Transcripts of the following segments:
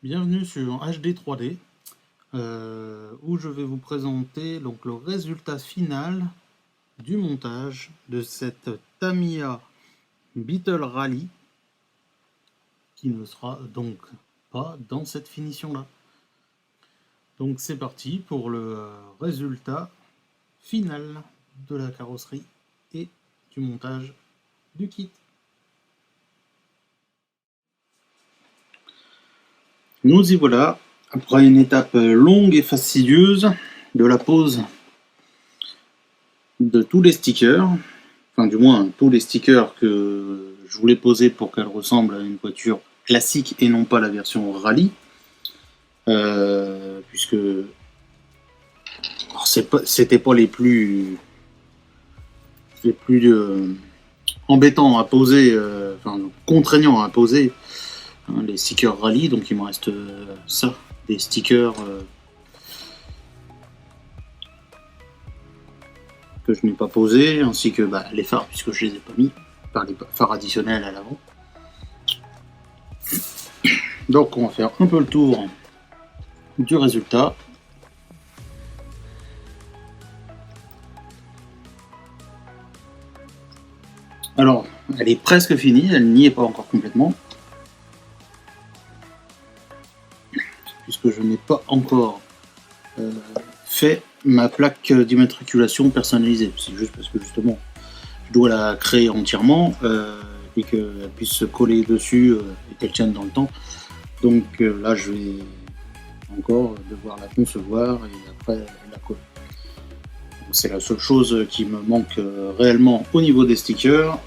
Bienvenue sur HD 3D où je vais vous présenter donc le résultat final du montage de cette Tamiya Beetle Rally qui ne sera donc pas dans cette finition là. Donc c'est parti pour le résultat final de la carrosserie et du montage du kit. Nous y voilà, après une étape longue et fastidieuse de la pose de tous les stickers, enfin du moins tous les stickers que je voulais poser pour qu'elle ressemble à une voiture classique et non pas la version rallye, puisque c'était pas les plus embêtants à poser, enfin contraignants à poser. Les stickers rallye, donc il me reste ça, des stickers que je n'ai pas posés, ainsi que les phares, puisque je les ai pas mis, par les phares additionnels à l'avant. Donc on va faire un peu le tour du résultat. Alors, elle est presque finie, elle n'y est pas encore complètement, puisque je n'ai pas encore fait ma plaque d'immatriculation personnalisée. C'est juste parce que justement je dois la créer entièrement et qu'elle puisse se coller dessus et qu'elle tienne dans le temps. Donc là je vais encore devoir la concevoir et après la coller. C'est la seule chose qui me manque réellement au niveau des stickers.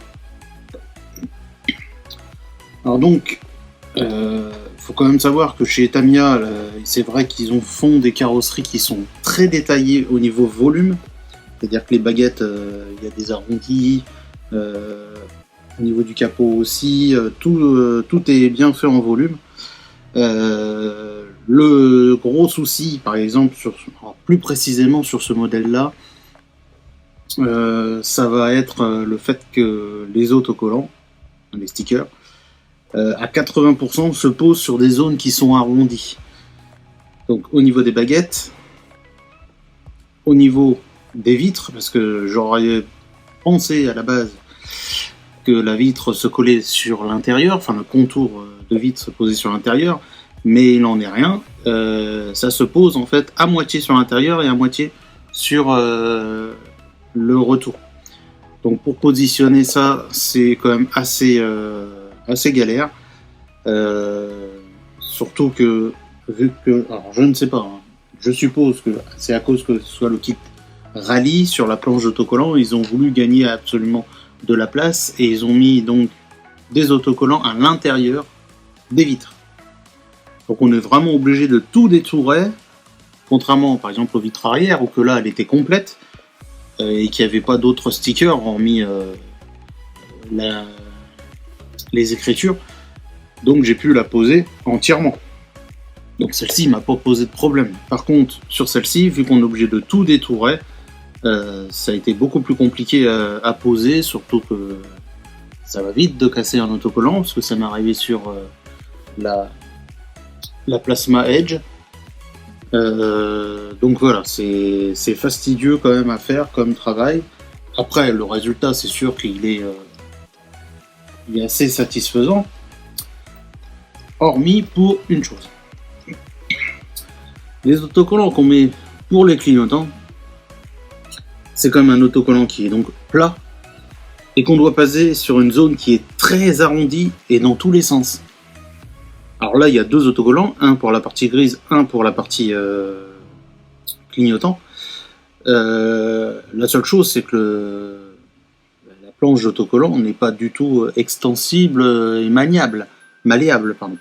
Alors donc faut quand même savoir que chez Tamiya, c'est vrai qu'ils font des carrosseries qui sont très détaillées au niveau volume, c'est-à-dire que les baguettes, il y a des arrondis, au niveau du capot aussi, tout est bien fait en volume. Le gros souci, par exemple, plus précisément sur ce modèle-là, ça va être le fait que les autocollants, les stickers, à 80% se posent sur des zones qui sont arrondies. Donc au niveau des baguettes, au niveau des vitres, parce que j'aurais pensé à la base que la vitre se collait sur l'intérieur, enfin le contour de vitre se posait sur l'intérieur, mais il n'en est rien. Ça se pose en fait à moitié sur l'intérieur et à moitié sur le retour. Donc pour positionner ça, c'est quand même assez galère. Surtout que, vu que, alors je ne sais pas, hein, je suppose que c'est à cause que ce soit le kit rallye sur la planche d'autocollants, ils ont voulu gagner absolument de la place et ils ont mis donc des autocollants à l'intérieur des vitres. Donc on est vraiment obligé de tout détourer, contrairement par exemple aux vitres arrière où que là elle était complète et qu'il n'y avait pas d'autres stickers hormis les écritures. Donc j'ai pu la poser entièrement. Donc celle-ci m'a pas posé de problème. Par contre, sur celle-ci, vu qu'on est obligé de tout détourer, ça a été beaucoup plus compliqué à poser, surtout que ça va vite de casser un autocollant, parce que ça m'est arrivé sur la Plasma Edge. Donc voilà, c'est fastidieux quand même à faire comme travail. Après, le résultat, c'est sûr qu'il est assez satisfaisant. Hormis pour une chose. Les autocollants qu'on met pour les clignotants, c'est quand même un autocollant qui est donc plat et qu'on doit passer sur une zone qui est très arrondie et dans tous les sens. Alors là, il y a deux autocollants, un pour la partie grise, un pour la partie clignotant. La seule chose, c'est que la planche d'autocollant n'est pas du tout extensible et malléable, pardon.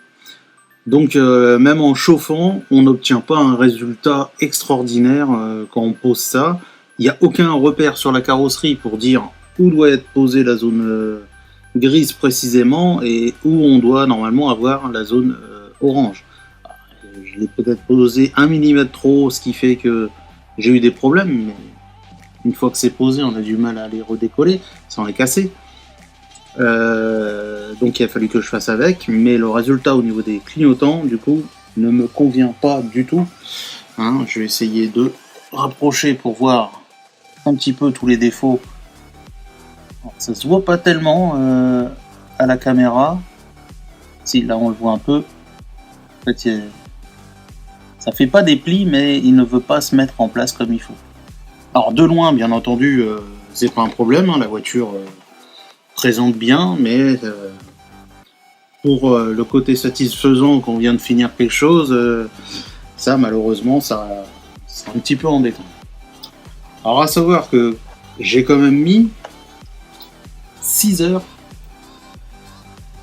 Donc même en chauffant, on n'obtient pas un résultat extraordinaire quand on pose ça. Il n'y a aucun repère sur la carrosserie pour dire où doit être posée la zone grise précisément et où on doit normalement avoir la zone orange. Je l'ai peut-être posé 1 mm trop, ce qui fait que j'ai eu des problèmes, mais une fois que c'est posé, on a du mal à les redécoller, sans les casser. Donc il a fallu que je fasse avec, mais le résultat au niveau des clignotants, du coup, ne me convient pas du tout. Hein, je vais essayer de rapprocher pour voir un petit peu tous les défauts. Alors, ça se voit pas tellement à la caméra. Si, là on le voit un peu. En fait, ça fait pas des plis, mais il ne veut pas se mettre en place comme il faut. Alors de loin, bien entendu, c'est pas un problème, hein, la voiture présente bien, mais pour le côté satisfaisant qu'on vient de finir quelque chose, ça malheureusement, c'est un petit peu embêtant. Alors à savoir que j'ai quand même mis 6 heures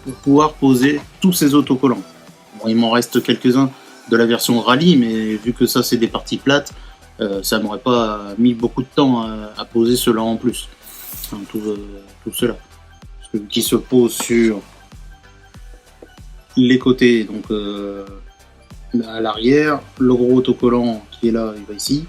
pour pouvoir poser tous ces autocollants. Bon, il m'en reste quelques-uns de la version rallye, mais vu que ça c'est des parties plates, ça m'aurait pas mis beaucoup de temps à poser cela en plus. Enfin, tout cela. Parce que qui se pose sur les côtés, donc à l'arrière, le gros autocollant qui est là, il va ici,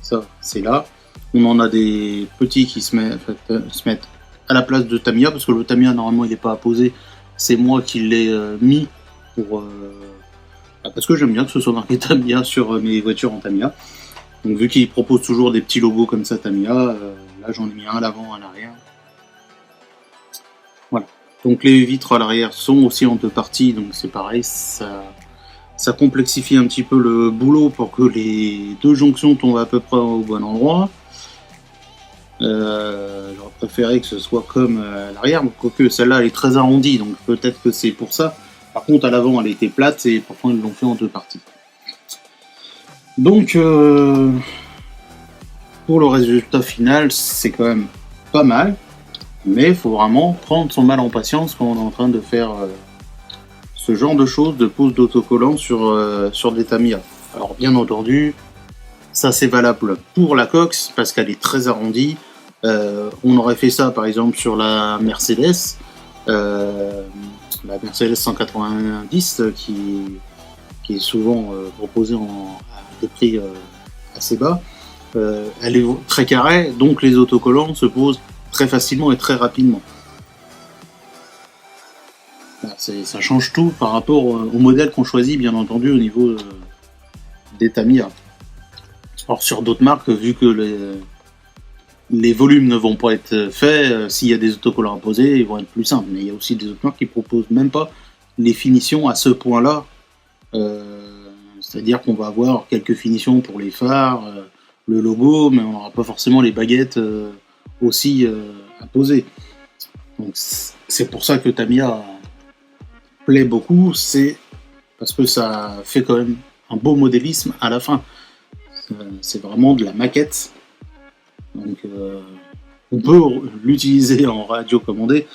ça c'est là. On en a des petits qui se mettent à la place de Tamiya, parce que le Tamiya normalement il n'est pas à poser, c'est moi qui l'ai mis pour parce que j'aime bien que ce soit marqué Tamiya sur mes voitures en Tamiya. Donc vu qu'il propose toujours des petits logos comme ça Tamiya, là j'en ai mis un à l'avant, à l'arrière. Voilà. Donc les vitres à l'arrière sont aussi en deux parties, donc c'est pareil, ça complexifie un petit peu le boulot pour que les deux jonctions tombent à peu près au bon endroit. J'aurais préféré que ce soit comme à l'arrière, quoique celle-là elle est très arrondie, donc peut-être que c'est pour ça. Par contre à l'avant elle était plate et pourtant ils l'ont fait en deux parties. Donc pour le résultat final c'est quand même pas mal, mais il faut vraiment prendre son mal en patience quand on est en train de faire ce genre de choses, de pose d'autocollants sur des Tamiya. Alors bien entendu, ça c'est valable pour la Cox parce qu'elle est très arrondie. On aurait fait ça par exemple sur la Mercedes 190 qui est souvent proposée à des prix assez bas. Elle est très carrée, donc les autocollants se posent très facilement et très rapidement. Ça change tout par rapport au modèle qu'on choisit, bien entendu, au niveau des Tamiya. Alors sur d'autres marques, vu que les volumes ne vont pas être faits, s'il y a des autocollants à poser, ils vont être plus simples. Mais il y a aussi des autres marques qui proposent même pas les finitions à ce point-là. C'est-à-dire qu'on va avoir quelques finitions pour les phares, le logo, mais on n'aura pas forcément les baguettes aussi à poser. Donc c'est pour ça que Tamiya plaît beaucoup, c'est parce que ça fait quand même un beau modélisme à la fin. C'est vraiment de la maquette. Donc on peut l'utiliser en radio commandée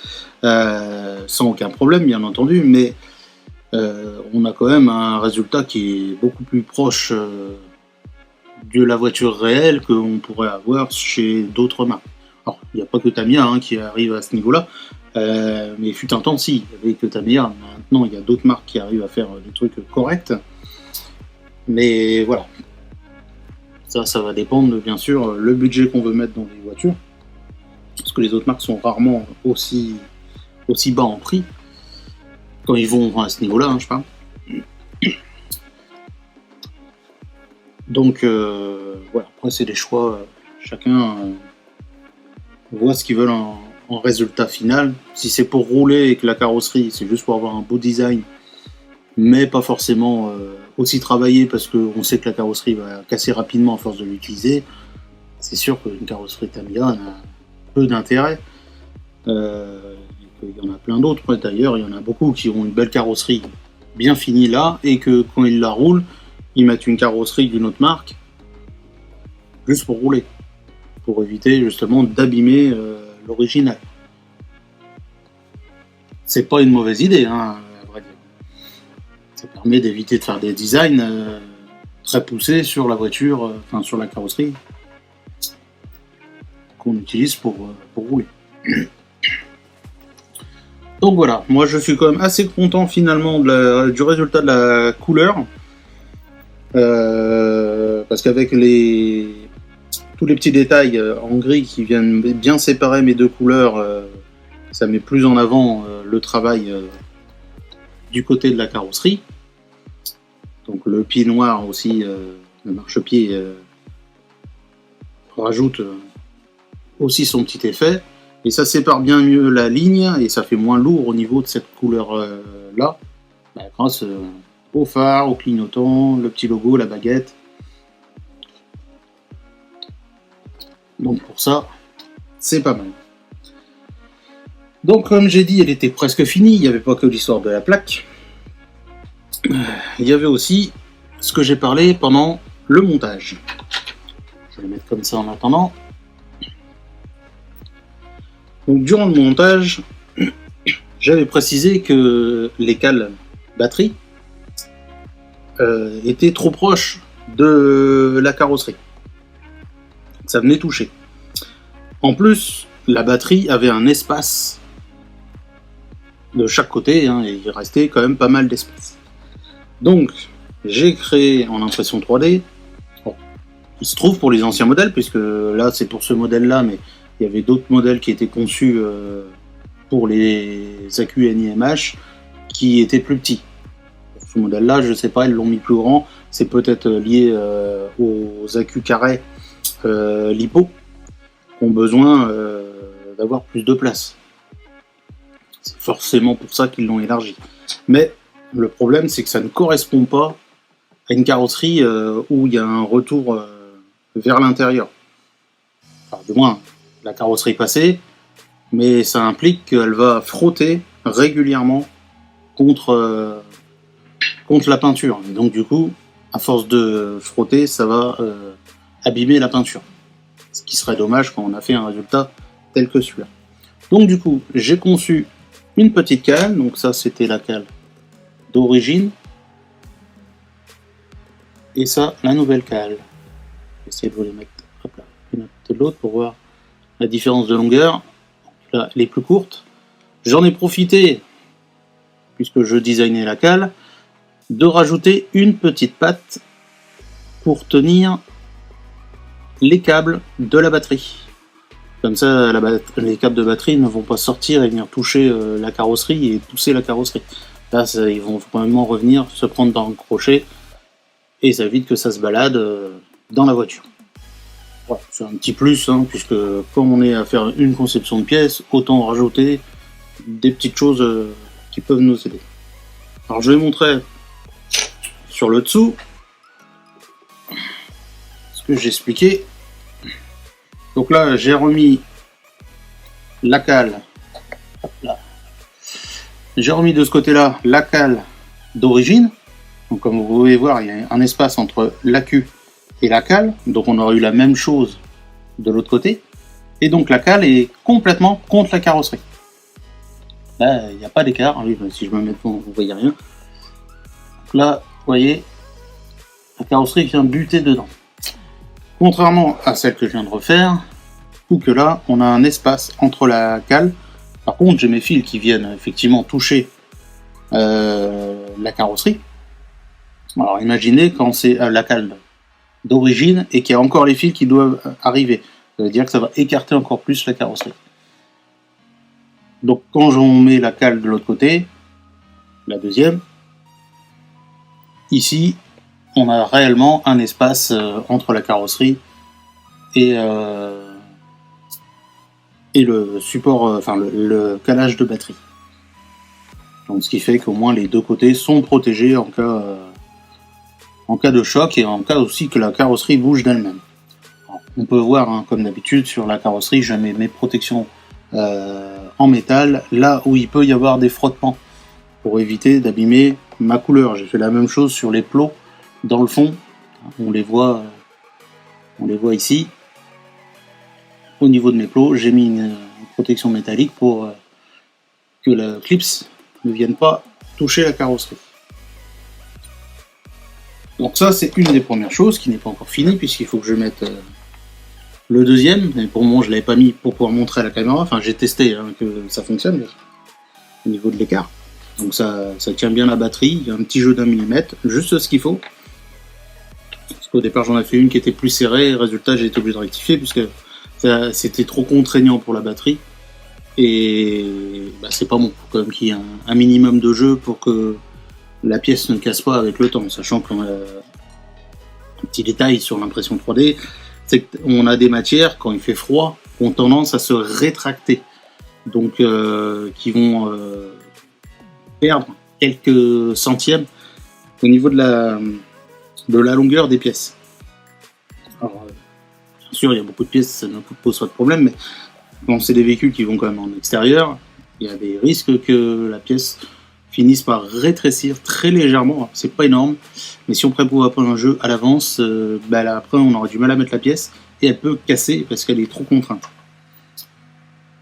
sans aucun problème, bien entendu, mais on a quand même un résultat qui est beaucoup plus proche de la voiture réelle qu'on pourrait avoir chez d'autres marques. Alors, il n'y a pas que Tamiya qui arrive à ce niveau-là, mais fut un temps, si, il n'y avait que Tamiya. Maintenant, il y a d'autres marques qui arrivent à faire des trucs corrects. Mais voilà. Ça va dépendre, bien sûr, le budget qu'on veut mettre dans les voitures. Parce que les autres marques sont rarement aussi bas en prix. Quand ils vont à ce niveau-là, je parle. Donc, voilà. Après, c'est des choix. Chacun voit ce qu'ils veulent en résultat final. Si c'est pour rouler et que la carrosserie, c'est juste pour avoir un beau design, mais pas forcément aussi travaillé parce qu'on sait que la carrosserie va casser rapidement à force de l'utiliser, c'est sûr qu'une carrosserie Tamiya a peu d'intérêt. Il y en a plein d'autres, d'ailleurs, il y en a beaucoup qui ont une belle carrosserie bien finie là, et que quand ils la roulent, ils mettent une carrosserie d'une autre marque, juste pour rouler, pour éviter justement d'abîmer l'original. C'est pas une mauvaise idée, à vrai dire. Ça permet d'éviter de faire des designs très poussés sur la voiture, sur la carrosserie, qu'on utilise pour rouler. Donc voilà, moi je suis quand même assez content finalement du résultat de la couleur, parce qu'avec tous les petits détails en gris qui viennent bien séparer mes deux couleurs, ça met plus en avant le travail du côté de la carrosserie. Donc le pied noir aussi, le marchepied rajoute aussi son petit effet. Et ça sépare bien mieux la ligne et ça fait moins lourd au niveau de cette couleur là, grâce au phare, au clignotant, le petit logo, la baguette. Donc pour ça, c'est pas mal. Donc comme j'ai dit, elle était presque finie, il n'y avait pas que l'histoire de la plaque. Il y avait aussi ce que j'ai parlé pendant le montage. Je vais le mettre comme ça en attendant. Donc durant le montage, j'avais précisé que les cales batterie étaient trop proches de la carrosserie. Ça venait toucher. En plus, la batterie avait un espace de chaque côté, hein, et il restait quand même pas mal d'espace. Donc, j'ai créé en impression 3D. Bon, il se trouve pour les anciens modèles, puisque là c'est pour ce modèle-là, mais il y avait d'autres modèles qui étaient conçus pour les accus NIMH qui étaient plus petits. Pour ce modèle-là, je sais pas, ils l'ont mis plus grand. C'est peut-être lié aux accus carrés lipo qui ont besoin d'avoir plus de place. C'est forcément pour ça qu'ils l'ont élargi. Mais le problème, c'est que ça ne correspond pas à une carrosserie où il y a un retour vers l'intérieur. Enfin, du moins, la carrosserie passée, mais ça implique qu'elle va frotter régulièrement contre la peinture. Et donc du coup, à force de frotter, ça va abîmer la peinture. Ce qui serait dommage quand on a fait un résultat tel que celui-là. Donc du coup, j'ai conçu une petite cale, donc ça c'était la cale d'origine, et ça la nouvelle cale. Je vais essayer de vous les mettre, hop là, une à côté de l'autre pour voir la différence de longueur. Là, elle est plus courte. J'en ai profité, puisque je designais la cale, de rajouter une petite patte pour tenir les câbles de la batterie. Comme ça, les câbles de batterie ne vont pas sortir et venir toucher la carrosserie et pousser la carrosserie. Là, ils vont vraiment revenir, se prendre dans le crochet, et ça évite que ça se balade dans la voiture. Voilà, c'est un petit plus, hein, puisque quand on est à faire une conception de pièce, autant rajouter des petites choses qui peuvent nous aider. Alors je vais montrer sur le dessous ce que j'ai expliqué. Donc là, j'ai remis la cale. Là. J'ai remis de ce côté-là la cale d'origine. Donc comme vous pouvez voir, il y a un espace entre l'accu et la cale. Donc on aurait eu la même chose de l'autre côté. Et donc la cale est complètement contre la carrosserie. Là, il n'y a pas d'écart. Oui, si je me mets devant, vous ne voyez rien. Donc là, vous voyez, la carrosserie vient buter dedans. Contrairement à celle que je viens de refaire, où que là, on a un espace entre la cale. Par contre, j'ai mes fils qui viennent effectivement toucher la carrosserie. Alors imaginez quand c'est la cale d'origine et qu'il y a encore les fils qui doivent arriver. Ça veut dire que ça va écarter encore plus la carrosserie. Donc quand on met la cale de l'autre côté, la deuxième, ici, on a réellement un espace entre la carrosserie et le support, enfin le calage de batterie. Donc ce qui fait qu'au moins les deux côtés sont protégés en cas de choc et en cas aussi que la carrosserie bouge d'elle-même. On peut voir, hein, comme d'habitude, sur la carrosserie, je mets mes protections en métal, là où il peut y avoir des frottements, pour éviter d'abîmer ma couleur. J'ai fait la même chose sur les plots dans le fond, on les voit ici. Au niveau de mes plots, j'ai mis une protection métallique pour que la clips ne vienne pas toucher la carrosserie. Donc ça, c'est une des premières choses qui n'est pas encore finie, puisqu'il faut que je mette le deuxième. Mais pour moi, je ne l'avais pas mis pour pouvoir montrer à la caméra. Enfin, j'ai testé hein, que ça fonctionne au niveau de l'écart. Donc ça tient bien la batterie. Il y a un petit jeu d'1 millimètre, juste ce qu'il faut. Parce qu'au départ, j'en ai fait une qui était plus serrée. Résultat, j'ai été obligé de rectifier, puisque c'était trop contraignant pour la batterie. Et bah, c'est pas bon. Il faut quand même qu'il y ait un minimum de jeu pour que la pièce ne casse pas avec le temps, sachant qu'on a un petit détail sur l'impression 3D, c'est qu'on a des matières, quand il fait froid, qui ont tendance à se rétracter, donc qui vont perdre quelques centièmes au niveau de la longueur des pièces. Alors, bien sûr, il y a beaucoup de pièces, ça ne pose pas de problème, mais quand c'est des véhicules qui vont quand même en extérieur, il y a des risques que la pièce finisse par rétrécir très légèrement. C'est pas énorme, mais si on prépare pas un jeu à l'avance, là, après on aura du mal à mettre la pièce et elle peut casser parce qu'elle est trop contrainte.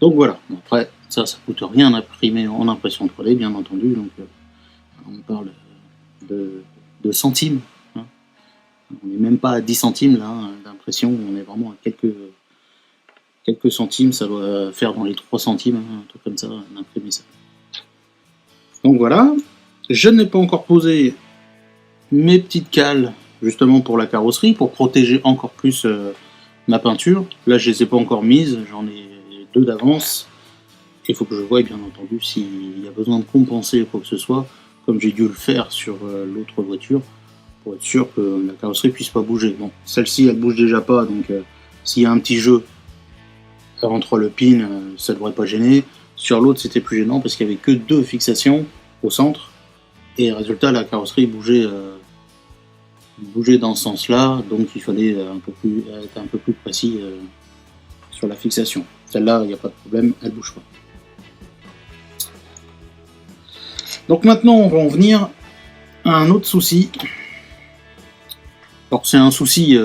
Donc voilà. Après, ça coûte rien d'imprimer en impression 3D, bien entendu. Donc on parle de centimes. Hein. On n'est même pas à 10 centimes là d'impression. On est vraiment à quelques centimes. Ça doit faire dans les 3 centimes, hein, un truc comme ça, d'imprimer ça. Donc voilà, je n'ai pas encore posé mes petites cales justement pour la carrosserie, pour protéger encore plus ma peinture. Là, je ne les ai pas encore mises, j'en ai 2 d'avance. Il faut que je voie bien entendu s'il y a besoin de compenser quoi que ce soit, comme j'ai dû le faire sur l'autre voiture, pour être sûr que la carrosserie puisse pas bouger. Bon, celle-ci, elle bouge déjà pas, donc s'il y a un petit jeu entre le pin, ça ne devrait pas gêner. Sur l'autre, c'était plus gênant parce qu'il n'y avait que 2 fixations au centre. Et résultat, la carrosserie bougeait dans ce sens-là. Donc il fallait être un peu plus précis sur la fixation. Celle-là, il n'y a pas de problème, elle ne bouge pas. Donc maintenant, on va en venir à un autre souci. Alors c'est un souci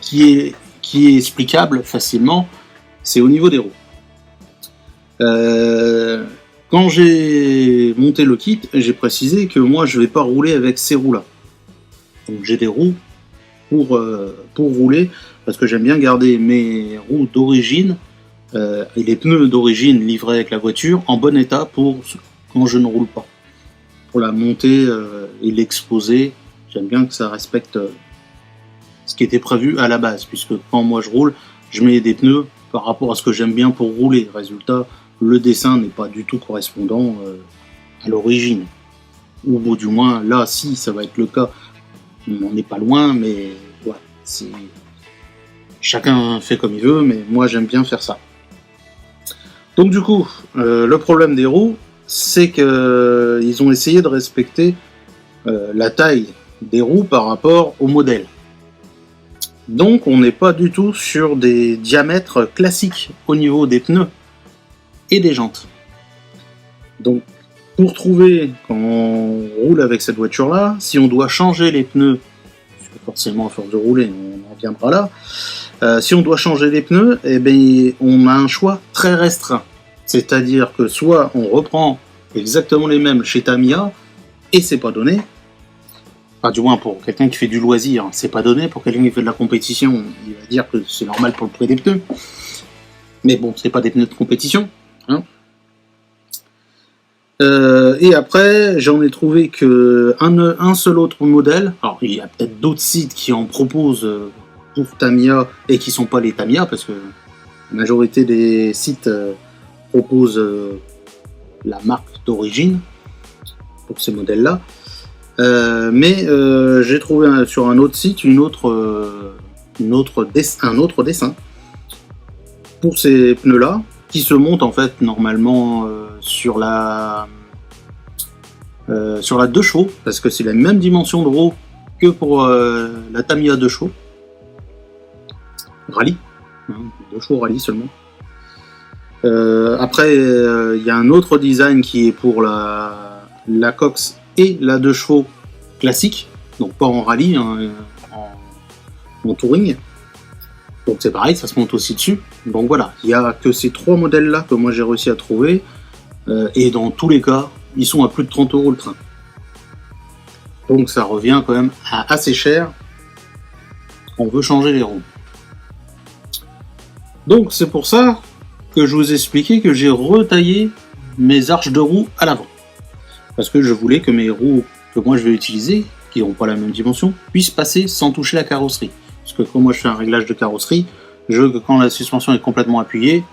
qui est explicable facilement. C'est au niveau des roues. Quand j'ai monté le kit, j'ai précisé que moi je vais pas rouler avec ces roues là. Donc j'ai des roues pour rouler parce que j'aime bien garder mes roues d'origine et les pneus d'origine livrés avec la voiture en bon état pour quand je ne roule pas. Pour la monter et l'exposer, j'aime bien que ça respecte ce qui était prévu à la base, puisque quand moi je roule, je mets des pneus par rapport à ce que j'aime bien pour rouler. Résultat, le dessin n'est pas du tout correspondant à l'origine. Ou du moins, là, si, ça va être le cas. On n'est pas loin, mais voilà. Chacun fait comme il veut, mais moi, j'aime bien faire ça. Donc du coup, le problème des roues, c'est qu'ils ont essayé de respecter la taille des roues par rapport au modèle. Donc on n'est pas du tout sur des diamètres classiques au niveau des pneus et des jantes. Donc pour trouver, quand on roule avec cette voiture-là, si on doit changer les pneus, parce que forcément à force de rouler, on en viendra là, si on doit changer les pneus, eh bien, on a un choix très restreint. C'est-à-dire que soit on reprend exactement les mêmes chez Tamiya, et c'est pas donné. Enfin, du moins pour quelqu'un qui fait du loisir, c'est pas donné. Pour quelqu'un qui fait de la compétition, il va dire que c'est normal pour le prix des pneus. Mais bon, c'est pas des pneus de compétition. Hein. Et après, j'en ai trouvé qu'un seul autre modèle. Alors, il y a peut-être d'autres sites qui en proposent pour Tamiya et qui sont pas les Tamiya, parce que la majorité des sites proposent la marque d'origine pour ces modèles-là. Mais j'ai trouvé sur un autre site un autre dessin pour ces pneus-là, qui se montent en fait normalement sur la 2 chevaux, parce que c'est la même dimension de roue que pour la Tamiya 2 chevaux. Rallye, 2 chevaux rallye seulement. Après, il y a un autre design qui est pour la Cox et la 2 chevaux classique, donc pas en rallye, hein, en touring. Donc c'est pareil, ça se monte aussi dessus. Donc voilà, il n'y a que ces 3 modèles-là que moi j'ai réussi à trouver, et dans tous les cas, ils sont à plus de 30 € le train. Donc ça revient quand même à assez cher quand on veut changer les roues. Donc c'est pour ça que je vous ai expliqué que j'ai retaillé mes arches de roues à l'avant. Parce que je voulais que mes roues que moi je vais utiliser, qui n'ont pas la même dimension, puissent passer sans toucher la carrosserie. Parce que quand moi je fais un réglage de carrosserie, je veux que quand la suspension est complètement appuyée,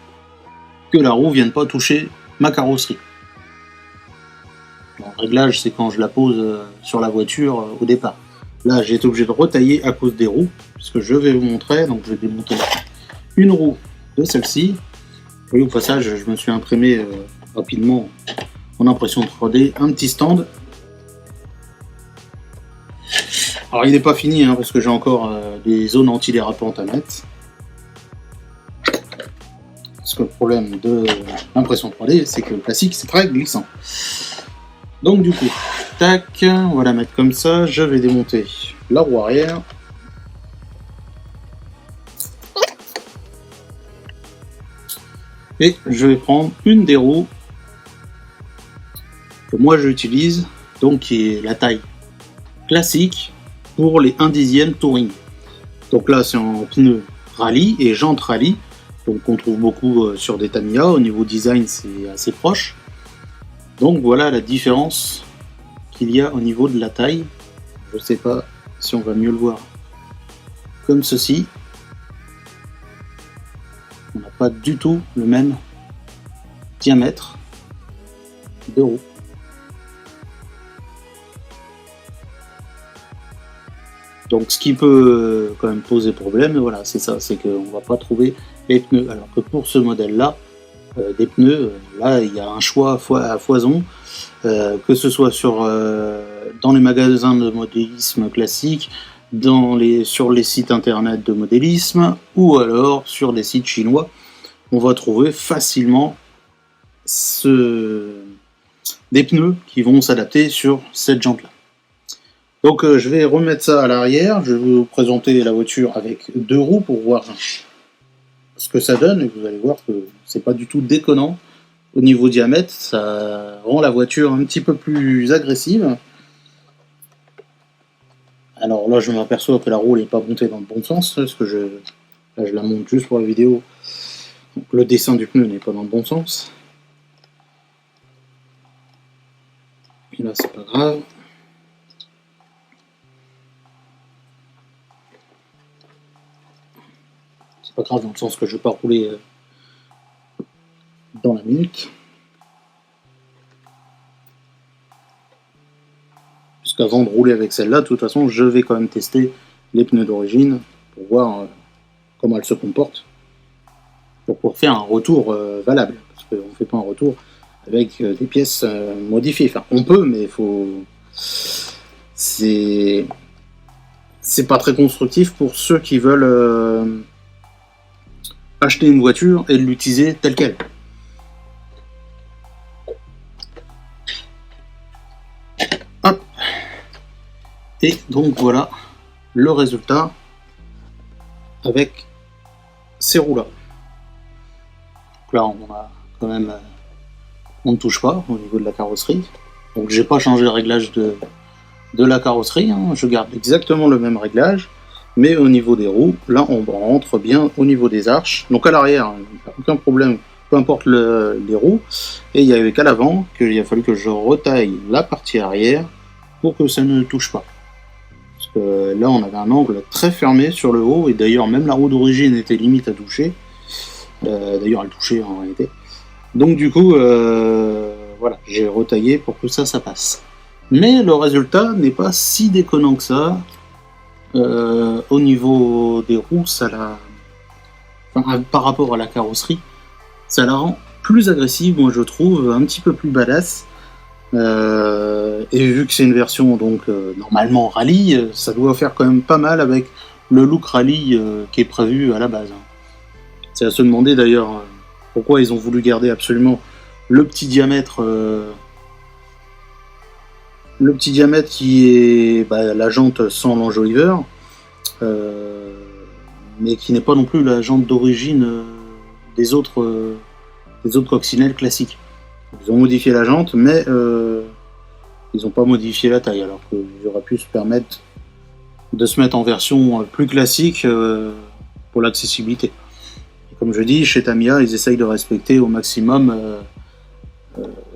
que la roue ne vienne pas toucher ma carrosserie. Bon, réglage, c'est quand je la pose sur la voiture au départ. Là, j'ai été obligé de retailler à cause des roues, puisque je vais vous montrer. Donc, je vais démonter une roue de celle-ci. Et au passage, je me suis imprimé rapidement en impression 3D un petit stand. Alors, il n'est pas fini, hein, parce que j'ai encore des zones antidérapantes à mettre. Parce que le problème de l'impression 3D, c'est que le plastique, c'est très glissant. Donc du coup, tac, on va la mettre comme ça. Je vais démonter la roue arrière. Et je vais prendre une des roues que moi j'utilise, donc qui est la taille classique pour les 1/10 touring. Donc là, c'est en pneu rallye et jante rallye. Donc on trouve beaucoup sur des Tamiya. Au niveau design, c'est assez proche. Donc voilà la différence qu'il y a au niveau de la taille. Je ne sais pas si on va mieux le voir comme ceci. On n'a pas du tout le même diamètre de roue. Donc ce qui peut quand même poser problème, voilà, c'est ça, c'est qu'on ne va pas trouver les pneus. Alors que pour ce modèle-là, des pneus, là il y a un choix à foison, que ce soit dans les magasins de modélisme classique, sur les sites internet de modélisme, ou alors sur des sites chinois, on va trouver facilement des pneus qui vont s'adapter sur cette jante-là. Donc je vais remettre ça à l'arrière, je vais vous présenter la voiture avec deux roues pour voir ce que ça donne, et vous allez voir que c'est pas du tout déconnant. Au niveau diamètre, ça rend la voiture un petit peu plus agressive. Alors là, je m'aperçois que la roue n'est pas montée dans le bon sens, parce que là, je la monte juste pour la vidéo. Donc le dessin du pneu n'est pas dans le bon sens. Et là, c'est pas grave. C'est pas grave dans le sens que je ne vais pas rouler dans la minute. Puisqu'avant de rouler avec celle-là, de toute façon, je vais quand même tester les pneus d'origine pour voir comment elles se comportent. Pour pouvoir faire un retour valable. Parce qu'on ne fait pas un retour avec des pièces modifiées. Enfin, on peut, mais il faut... C'est pas très constructif pour ceux qui veulent acheter une voiture et l'utiliser telle qu'elle. Hop. Et donc voilà le résultat avec ces roues là. Donc là on a quand même, on ne touche pas au niveau de la carrosserie. Donc j'ai pas changé le réglage de la carrosserie, hein. Je garde exactement le même réglage. Mais au niveau des roues, là on rentre bien au niveau des arches. Donc à l'arrière, il n'y a aucun problème, peu importe les roues. Et il n'y avait qu'à l'avant qu'il a fallu que je retaille la partie arrière pour que ça ne touche pas. Parce que là on avait un angle très fermé sur le haut, et d'ailleurs même la roue d'origine était limite à toucher. D'ailleurs elle touchait en réalité. Donc du coup, voilà, j'ai retaillé pour que ça passe. Mais le résultat n'est pas si déconnant que ça. Au niveau des roues, par rapport à la carrosserie, ça la rend plus agressive, moi je trouve, un petit peu plus badass. Et vu que c'est une version donc normalement rallye, ça doit faire quand même pas mal avec le look rallye qui est prévu à la base. C'est à se demander d'ailleurs pourquoi ils ont voulu garder absolument le petit diamètre qui est la jante sans l'enjoliveur, mais qui n'est pas non plus la jante d'origine des autres coccinelles classiques. Ils ont modifié la jante, mais ils n'ont pas modifié la taille, alors qu'ils auraient pu se permettre de se mettre en version plus classique pour l'accessibilité. Comme je dis, chez Tamiya, ils essayent de respecter au maximum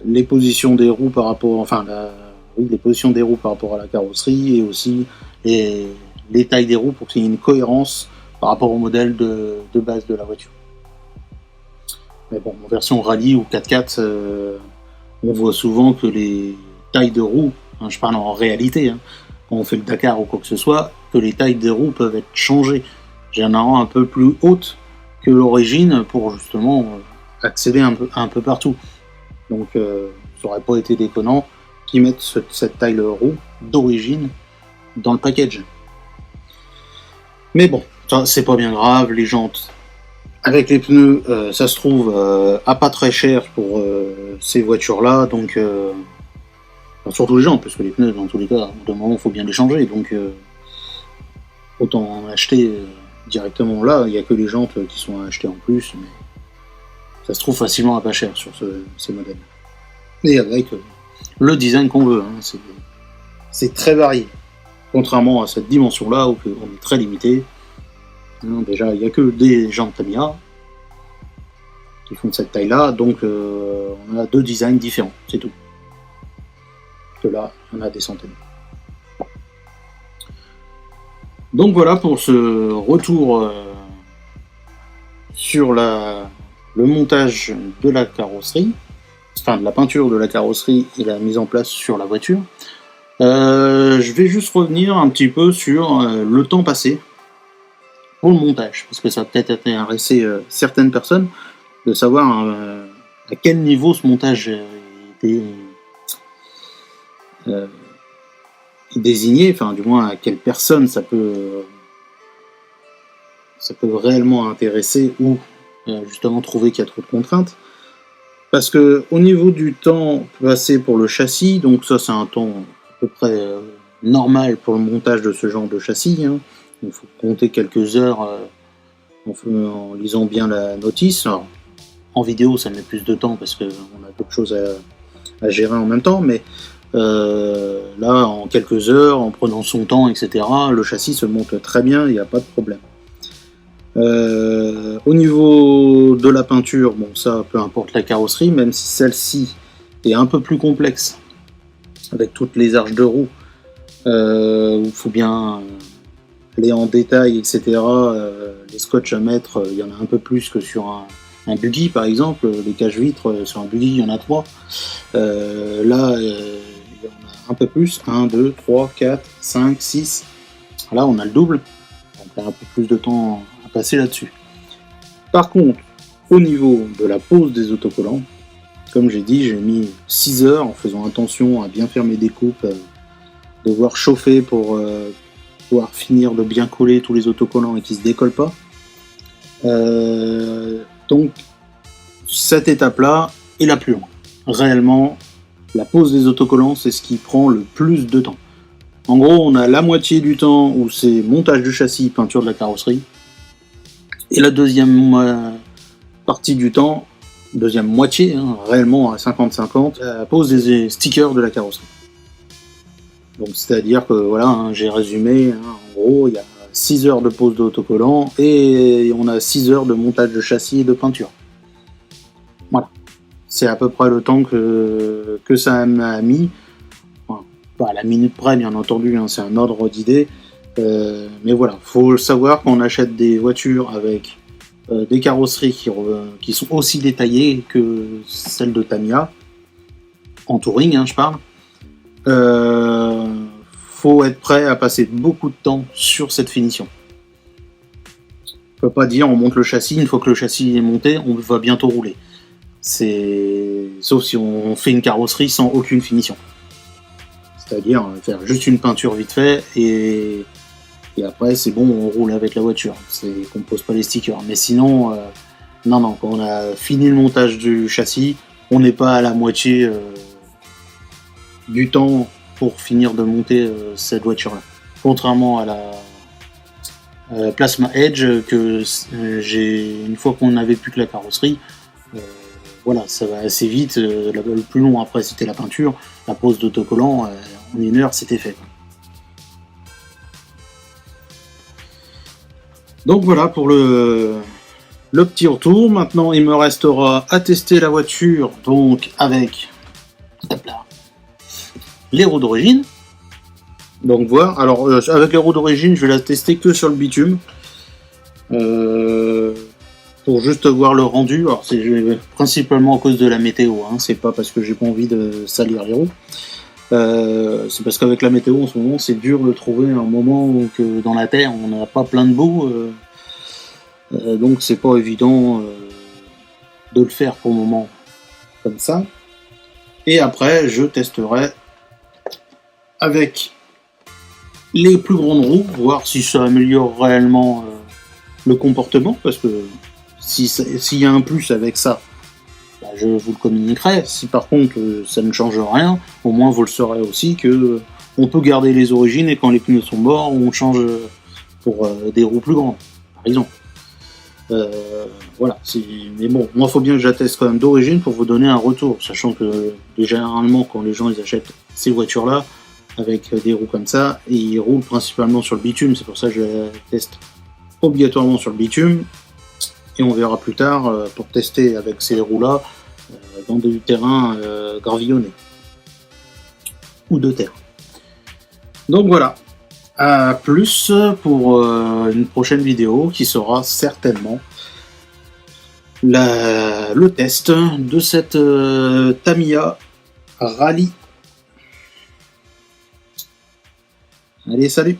les positions des roues par rapport, les positions des roues par rapport à la carrosserie, et aussi les tailles des roues pour qu'il y ait une cohérence par rapport au modèle de base de la voiture. Mais bon, en version rallye ou 4x4, on voit souvent que taille de roue, hein, je parle en réalité, hein, quand on fait le Dakar ou quoi que ce soit, que les tailles des roues peuvent être changées, généralement un peu plus hautes que l'origine pour justement accéder un peu partout. Donc ça aurait pas été déconnant qu'ils mettent cette taille de roue d'origine dans le package. Mais bon, ça c'est pas bien grave, les jantes avec les pneus, ça se trouve à pas très cher pour ces voitures-là, donc enfin, surtout les jantes, parce que les pneus, dans tous les cas, d'un moment, il faut bien les changer, donc autant en acheter directement là. Il n'y a que les jantes qui sont à acheter en plus, mais ça se trouve facilement à pas cher sur ces modèles. Et avec le design qu'on veut, hein, c'est très varié. Contrairement à cette dimension-là, où on est très limité. Hein, déjà, il n'y a que des jantes Tamiya qui font de cette taille-là, donc on a 2 designs différents, c'est tout. Que là, on a des centaines. Donc voilà pour ce retour sur le montage de la carrosserie, enfin de la peinture de la carrosserie et la mise en place sur la voiture. Je vais juste revenir un petit peu sur le temps passé pour le montage, parce que ça va peut-être intéresser certaines personnes de savoir à quel niveau ce montage était désigné, enfin du moins à quelle personne ça peut réellement intéresser ou justement trouver qu'il y a trop de contraintes. Parce que au niveau du temps passé pour le châssis, donc ça c'est un temps à peu près normal pour le montage de ce genre de châssis, hein. Il faut compter quelques heures en lisant bien la notice. Alors, en vidéo ça met plus de temps parce qu'on a d'autres choses à gérer en même temps, mais là en quelques heures, en prenant son temps, etc., le châssis se monte très bien, il n'y a pas de problème. Au niveau de la peinture, bon ça peu importe la carrosserie, même si celle-ci est un peu plus complexe avec toutes les arches de roue, où il faut bien aller en détail, etc. Les scotch à mettre, il y en a un peu plus que sur un buggy par exemple. Les cache-vitres sur un buggy, il y en a 3. Là, il y en a un peu plus, 1, 2, 3, 4, 5, 6. Là, on a le double, donc il y a un peu plus de temps à passer là-dessus. Par contre, au niveau de la pose des autocollants, comme j'ai dit, j'ai mis 6 heures en faisant attention à bien faire mes découpes, devoir chauffer pour pouvoir finir de bien coller tous les autocollants et qu'ils ne se décollent pas. Donc, cette étape-là est la plus longue. Réellement, la pose des autocollants, c'est ce qui prend le plus de temps. En gros, on a la moitié du temps où c'est montage du châssis, peinture de la carrosserie. Et la deuxième partie du temps, deuxième moitié, hein, réellement à 50-50, la pose des stickers de la carrosserie. Donc c'est-à-dire que voilà, hein, j'ai résumé, hein, en gros, il y a 6 heures de pose d'autocollant et on a 6 heures de montage de châssis et de peinture. Voilà. C'est à peu près le temps que ça m'a mis. Enfin, pas à la minute près, bien entendu, hein, c'est un ordre d'idée. Mais voilà, faut savoir qu'on achète des voitures avec des carrosseries qui sont aussi détaillées que celles de Tamiya, en touring, hein, je parle. Faut être prêt à passer beaucoup de temps sur cette finition. On peut pas dire on monte le châssis, une fois que le châssis est monté, on va bientôt rouler. Sauf si on fait une carrosserie sans aucune finition. C'est-à-dire faire juste une peinture vite fait et après c'est bon, on roule avec la voiture. C'est qu'on pose pas les stickers. Mais sinon, non, quand on a fini le montage du châssis, on n'est pas à la moitié du temps pour finir de monter cette voiture-là. Contrairement à la Plasma Edge que une fois qu'on n'avait plus que la carrosserie, voilà, ça va assez vite. Le plus long après c'était la peinture, la pose d'autocollant, en 1 heure c'était fait. Donc voilà pour le petit retour. Maintenant il me restera à tester la voiture, donc avec les roues d'origine. Donc voir, alors avec les roues d'origine je vais la tester que sur le bitume. Pour juste voir le rendu. Alors c'est principalement à cause de la météo, hein. C'est pas parce que j'ai pas envie de salir les roues. C'est parce qu'avec la météo en ce moment, c'est dur de trouver un moment où que dans la terre on n'a pas plein de boue, donc c'est pas évident de le faire pour le moment comme ça. Et après, je testerai avec les plus grandes roues, voir si ça améliore réellement le comportement, parce que s'il y a un plus avec ça, bah, je vous le communiquerai. Si par contre ça ne change rien, au moins vous le saurez aussi que on peut garder les origines et quand les pneus sont morts, on change pour des roues plus grandes, par exemple. Voilà, mais bon, moi il faut bien que j'atteste quand même d'origine pour vous donner un retour, sachant que généralement quand les gens ils achètent ces voitures là avec des roues comme ça, et ils roulent principalement sur le bitume, c'est pour ça que je la teste obligatoirement sur le bitume, et on verra plus tard pour tester avec ces roues là dans du terrain gravillonné ou de terre. Donc voilà, à plus pour une prochaine vidéo qui sera certainement le test de cette Tamiya Rally. Allez, salut!